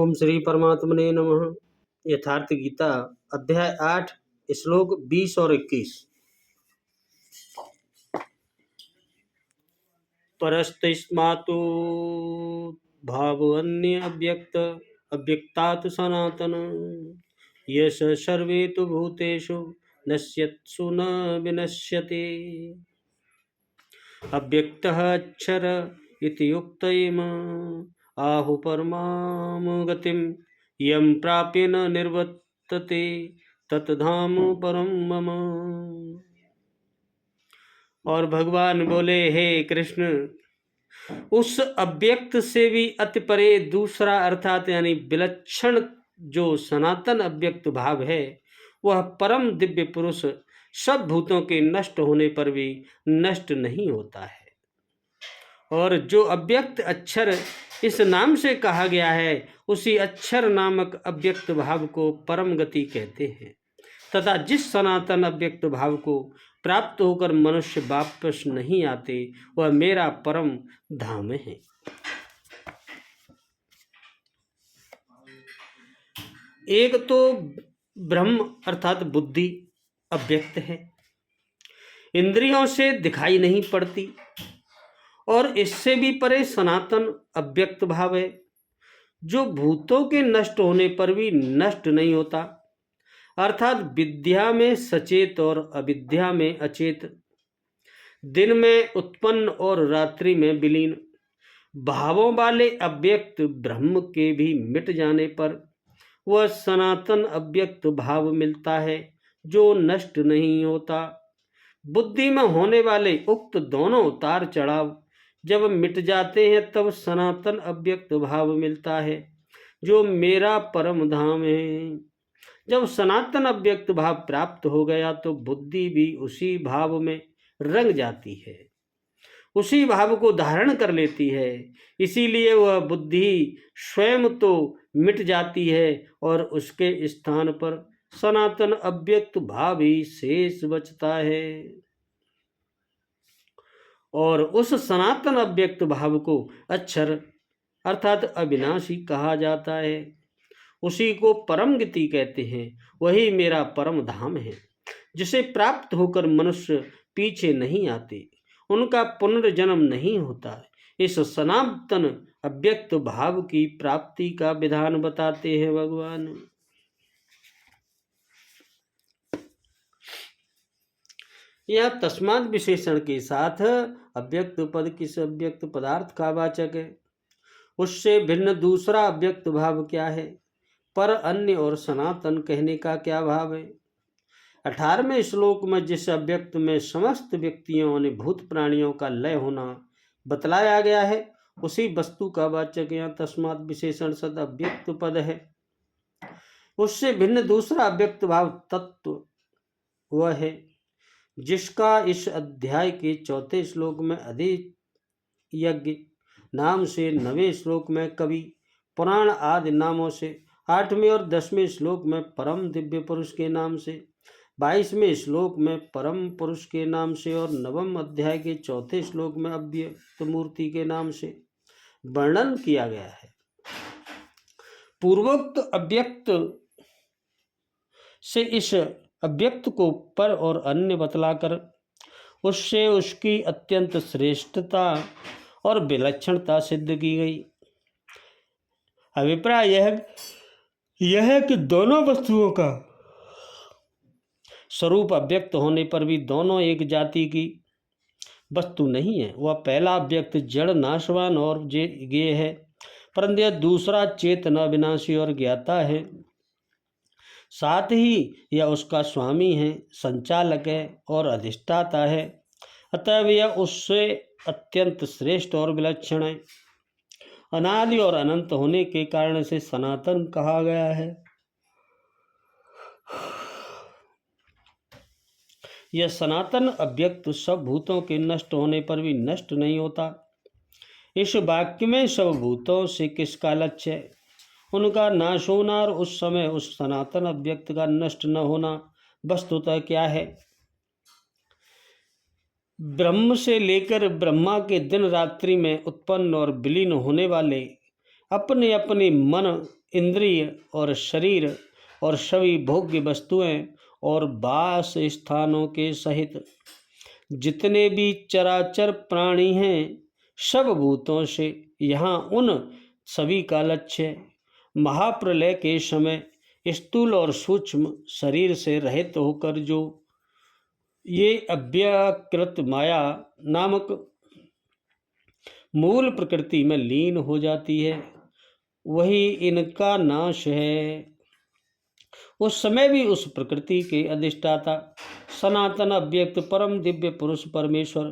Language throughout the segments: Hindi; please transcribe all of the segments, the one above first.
ओम श्री परमात्मने नमः। यथार्थ गीता अध्याय 8 श्लोक 20 और 21। परस्तिस्मातु भावन्य अव्यक्त अव्यक्तात् सनातन यश सर्वे तु भूतेषु नश्यत्सु न विनश्यति। अव्यक्तः अक्षर इति युक्तैम आहु परमां गतिं यं प्राप्य न निर्वर्तते तत्धाम परम मम। और भगवान बोले, हे कृष्ण, उस अव्यक्त से भी अति परे दूसरा अर्थात यानी विलक्षण जो सनातन अव्यक्त भाव है, वह परम दिव्य पुरुष सब भूतों के नष्ट होने पर भी नष्ट नहीं होता है। और जो अव्यक्त अक्षर इस नाम से कहा गया है, उसी अक्षर नामक अव्यक्त भाव को परम गति कहते हैं। तथा जिस सनातन अव्यक्त भाव को प्राप्त होकर मनुष्य वापस नहीं आते, वह मेरा परम धाम है। एक तो ब्रह्म अर्थात बुद्धि अव्यक्त है, इंद्रियों से दिखाई नहीं पड़ती, और इससे भी परे सनातन अव्यक्त भाव है जो भूतों के नष्ट होने पर भी नष्ट नहीं होता, अर्थात विद्या में सचेत और अविद्या में अचेत, दिन में उत्पन्न और रात्रि में विलीन भावों वाले अव्यक्त ब्रह्म के भी मिट जाने पर वह सनातन अव्यक्त भाव मिलता है जो नष्ट नहीं होता। बुद्धि में होने वाले उक्त दोनों उतार चढ़ाव जब मिट जाते हैं, तब सनातन अव्यक्त भाव मिलता है जो मेरा परम धाम है। जब सनातन अव्यक्त भाव प्राप्त हो गया तो बुद्धि भी उसी भाव में रंग जाती है, उसी भाव को धारण कर लेती है। इसीलिए वह बुद्धि स्वयं तो मिट जाती है और उसके स्थान पर सनातन अव्यक्त भाव ही शेष बचता है। और उस सनातन अव्यक्त भाव को अक्षर अर्थात अविनाशी कहा जाता है, उसी को परम गति कहते हैं। वही मेरा परम धाम है, जिसे प्राप्त होकर मनुष्य पीछे नहीं आते, उनका पुनर्जन्म नहीं होता। इस सनातन अव्यक्त भाव की प्राप्ति का विधान बताते हैं भगवान। यह तस्मात् विशेषण के साथ अव्यक्त पद किस अव्यक्त पदार्थ का वाचक है, उससे भिन्न दूसरा अव्यक्त भाव क्या है, पर अन्य और सनातन कहने का क्या भाव है। 18वें श्लोक में जिस अव्यक्त में समस्त व्यक्तियों और भूत प्राणियों का लय होना बतलाया गया है, उसी वस्तु का वाचक यहाँ तस्मात् विशेषण सद अव्यक्त पद है। उससे भिन्न दूसरा अव्यक्त भाव तत्व वह है जिसका इस अध्याय के 4 श्लोक में अधिक यज्ञ नाम से, 9वें श्लोक में कवि पुराण आदि नामों से, 8वें और 10वें श्लोक में परम दिव्य पुरुष के नाम से, 22वें श्लोक में परम पुरुष के नाम से और 9वें अध्याय के 4 श्लोक में अव्यक्त मूर्ति के नाम से वर्णन किया गया है। पूर्वोक्त अव्यक्त से इस अव्यक्त को पर और अन्य बतलाकर उससे उसकी अत्यंत श्रेष्ठता और विलक्षणता सिद्ध की गई। अभिप्राय यह है कि दोनों वस्तुओं का स्वरूप अव्यक्त होने पर भी दोनों एक जाति की वस्तु नहीं है। वह पहला अव्यक्त जड़ नाशवान और ज्ञेय है, परंतु यह दूसरा चेतन अविनाशी और ज्ञाता है। साथ ही यह उसका स्वामी है, संचालक है और अधिष्ठाता है। अतः यह उससे अत्यंत श्रेष्ठ और विलक्षण है। अनादि और अनंत होने के कारण से सनातन कहा गया है। यह सनातन अव्यक्त सब भूतों के नष्ट होने पर भी नष्ट नहीं होता। इस वाक्य में सब भूतों से किसका लक्ष्य है, उनका नाश होना और उस समय उस सनातन अव्यक्त का नष्ट न होना वस्तुतः क्या है। ब्रह्म से लेकर ब्रह्मा के दिन रात्रि में उत्पन्न और विलीन होने वाले अपने अपने मन, इंद्रिय और शरीर और सभी भोग्य वस्तुएं और वास स्थानों के सहित जितने भी चराचर प्राणी हैं, सब भूतों से यहाँ उन सभी का लक्ष्य है। महाप्रलय के समय स्थूल और सूक्ष्म शरीर से रहित होकर जो ये अव्याकृत माया नामक मूल प्रकृति में लीन हो जाती है, वही इनका नाश है। उस समय भी उस प्रकृति के अधिष्ठाता सनातन अव्यक्त परम दिव्य पुरुष परमेश्वर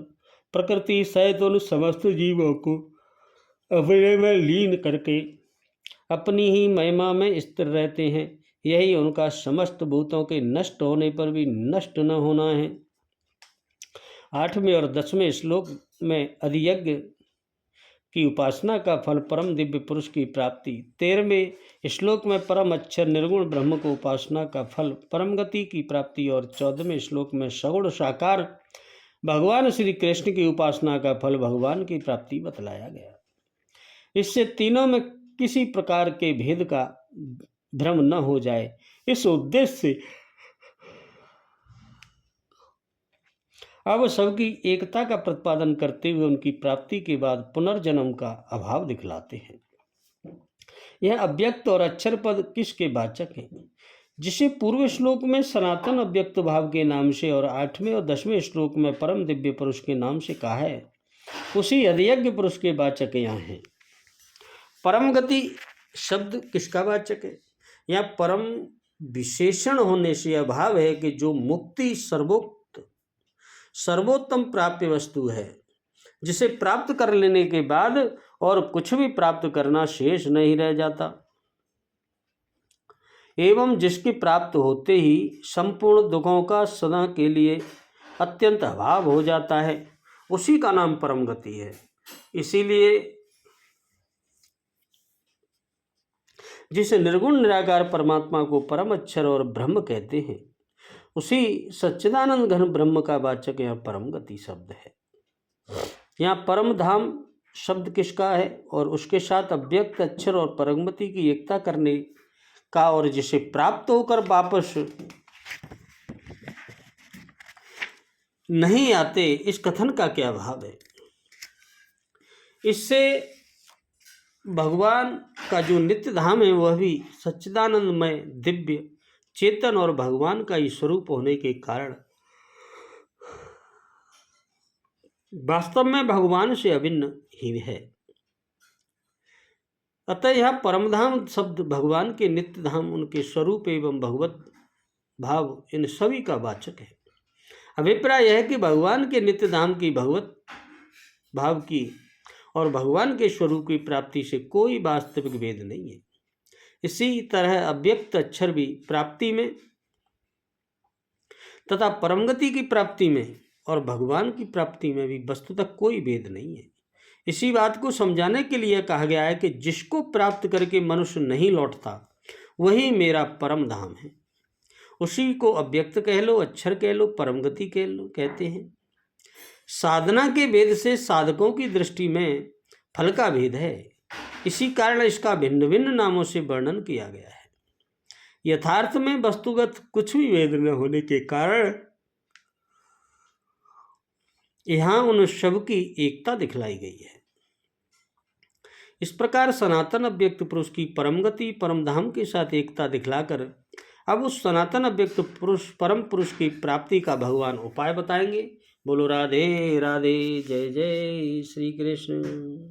प्रकृति सहित उन समस्त जीवों को अपने में लीन करके अपनी ही महिमा में स्थिर रहते हैं। यही उनका समस्त भूतों के नष्ट होने पर भी नष्ट न होना है। 8वें और 10वें श्लोक में अधियज्ञ की उपासना का फल परम दिव्य पुरुष की प्राप्ति, 13वें श्लोक में परम अक्षर निर्गुण ब्रह्म को उपासना का फल परम गति की प्राप्ति और 14वें श्लोक में सगुण साकार भगवान श्री कृष्ण की उपासना का फल भगवान की प्राप्ति बतलाया गया। इससे तीनों में किसी प्रकार के भेद का भ्रम न हो जाए, इस उद्देश्य से अब सबकी एकता का प्रतिपादन करते हुए उनकी प्राप्ति के बाद पुनर्जन्म का अभाव दिखलाते हैं। यह अव्यक्त और अक्षर पद किसके वाचक हैं? जिसे पूर्व श्लोक में सनातन अव्यक्त भाव के नाम से और 8वें और 10वें श्लोक में परम दिव्य पुरुष के नाम से कहा है, उसी अधियज्ञ पुरुष के वाचक यहाँ हैं। परम गति शब्द किसका वाचक है? यहाँ परम विशेषण होने से अभाव है कि जो मुक्ति सर्वोत्तम प्राप्य वस्तु है, जिसे प्राप्त कर लेने के बाद और कुछ भी प्राप्त करना शेष नहीं रह जाता, एवं जिसके प्राप्त होते ही संपूर्ण दुखों का सदा के लिए अत्यंत अभाव हो जाता है, उसी का नाम परम गति है। इसीलिए जिसे निर्गुण निराकार परमात्मा को परम अक्षर और ब्रह्म कहते हैं, उसी सच्चिदानंद घन ब्रह्म का वाचक यह परम गति शब्द है। यहाँ परम धाम शब्द किसका है? और उसके साथ अव्यक्त अक्षर और परम गति की एकता करने का और जिसे प्राप्त होकर वापस नहीं आते, इस कथन का क्या भाव है? इससे भगवान का जो नित्य धाम है वह भी सच्चिदानंदमय दिव्य चेतन और भगवान का ही स्वरूप होने के कारण वास्तव में भगवान से अभिन्न ही है। अतः यह परमधाम शब्द भगवान के नित्य धाम, उनके स्वरूप एवं भगवत भाव इन सभी का वाचक है। अभिप्राय यह है कि भगवान के नित्य धाम की भगवत भाव की और भगवान के स्वरूप की प्राप्ति से कोई वास्तविक भेद नहीं है। इसी तरह अव्यक्त अक्षर भी प्राप्ति में तथा परमगति की प्राप्ति में और भगवान की प्राप्ति में भी वस्तुतः कोई भेद नहीं है। इसी बात को समझाने के लिए कहा गया है कि जिसको प्राप्त करके मनुष्य नहीं लौटता, वही मेरा परम धाम है। उसी को अव्यक्त कह लो, अक्षर कह लो, परमगति कह लो कहते हैं। साधना के भेद से साधकों की दृष्टि में फल का भेद है, इसी कारण इसका भिन्न भिन्न नामों से वर्णन किया गया है। यथार्थ में वस्तुगत कुछ भी भेद न होने के कारण यहाँ उन सब की एकता दिखलाई गई है। इस प्रकार सनातन अव्यक्त पुरुष की परमगति परम धाम के साथ एकता दिखलाकर अब उस सनातन अव्यक्त पुरुष परम पुरुष की प्राप्ति का भगवान उपाय बताएंगे। बोलो राधे राधे, जय जय श्री कृष्ण।